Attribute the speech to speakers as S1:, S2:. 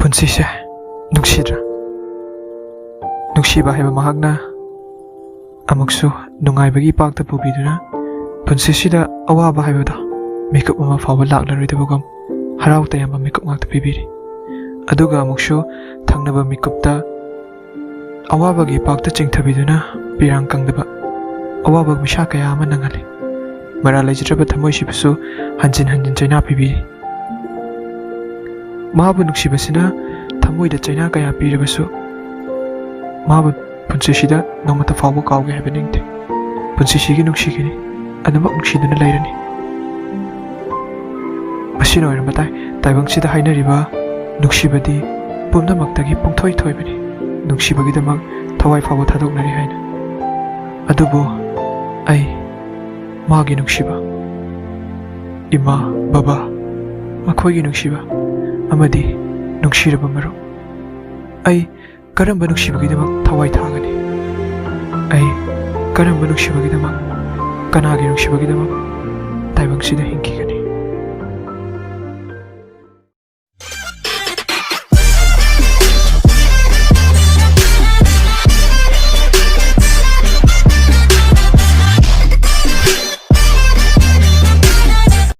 S1: ꯄꯨꯟꯁꯤꯁꯦ ꯅꯨꯡꯁꯤꯗ꯭ꯔꯥ ꯅꯨꯡꯁꯤꯕ ꯍꯥꯏꯕ ꯃꯍꯥꯛꯅ ꯑꯃꯨꯛꯁꯨ ꯅꯨꯡꯉꯥꯏꯕꯒꯤ ꯄꯥꯛꯇ ꯄꯨꯕꯤꯗꯨꯅ ꯄꯨꯟꯁꯤꯁꯤꯗ ꯑꯋꯥꯕ ꯍꯥꯏꯕꯗꯣ ꯃꯤꯀꯨꯞ ꯑꯃ ꯐꯥꯎꯕ ꯂꯥꯛꯂꯔꯣꯏꯗꯕꯒꯨꯝ ꯍꯔꯥꯎ ꯇꯌꯥꯝꯕ ꯃꯤꯀꯨꯞ ꯉꯥꯛꯇ ꯄꯤꯕꯤꯔꯤ ꯑꯗꯨꯒ ꯑꯃꯨꯛꯁꯨ ꯊꯪꯅꯕ ꯃꯤꯀꯨꯞꯇ ꯑꯋꯥꯕꯒꯤ ꯄꯥꯛꯇ ꯆꯤꯡꯊꯕꯤꯗꯨꯅ ꯄꯤꯔꯥꯡ ꯀꯪꯗꯕ ꯑꯋꯥꯕ ꯃꯤꯁꯥ ꯀꯌꯥ ꯑꯃ ꯅꯪꯍꯜꯂꯤ ꯃꯔꯥ ꯂꯩꯖꯗ꯭ꯔꯕ ꯊꯃꯣꯏꯁꯤꯕꯨꯁꯨ ꯍꯟꯖꯤꯟ ꯍꯟꯖꯤꯟ ꯆꯩꯅꯥ ꯄꯤꯕꯤꯔꯤ ꯃꯥꯕꯨ ꯅꯨꯡꯁꯤꯕꯁꯤꯅ ꯊꯃꯣꯏꯗ ꯆꯩꯅꯥ ꯀꯌꯥ ꯄꯤꯔꯕꯁꯨ ꯃꯥꯕꯨ ꯄꯨꯟꯁꯤꯁꯤꯗ ꯅꯣꯡꯃꯇ ꯐꯥꯎꯕ ꯀꯥꯎꯒꯦ ꯍꯥꯏꯕ ꯅꯤꯡꯗꯦ ꯄꯨꯟꯁꯤꯁꯤꯒꯤ ꯅꯨꯡꯁꯤꯒꯅꯤ ꯑꯗꯨꯃꯛ ꯅꯨꯡꯁꯤꯗꯨꯅ ꯂꯩꯔꯅꯤ ꯃꯁꯤꯅ ꯑꯣꯏꯔꯝꯕ ꯇꯥꯏ ꯇꯥꯏꯕꯪꯁꯤꯗ ꯍꯥꯏꯅꯔꯤꯕ ꯅꯨꯡꯁꯤꯕꯗꯤ ꯄꯨꯝꯅꯃꯛꯇꯒꯤ ꯄꯨꯡꯊꯣꯏ ꯊꯣꯏꯕꯅꯤ ꯅꯨꯡꯁꯤꯕꯒꯤꯗꯃꯛ ꯊꯋꯥꯏ ꯐꯥꯎꯕ ꯊꯥꯗꯣꯛꯅꯔꯤ ꯍꯥꯏꯅ ꯑꯗꯨꯕꯨ ꯑꯩ 마기 눅시바 이마 바바 마코이기 눅시바 아마디 눅시르바 마루 아이 까람바 눅시바기다막 타와이 타가니 아이 까람바 눅시바기다막 까나기 눅시바기다막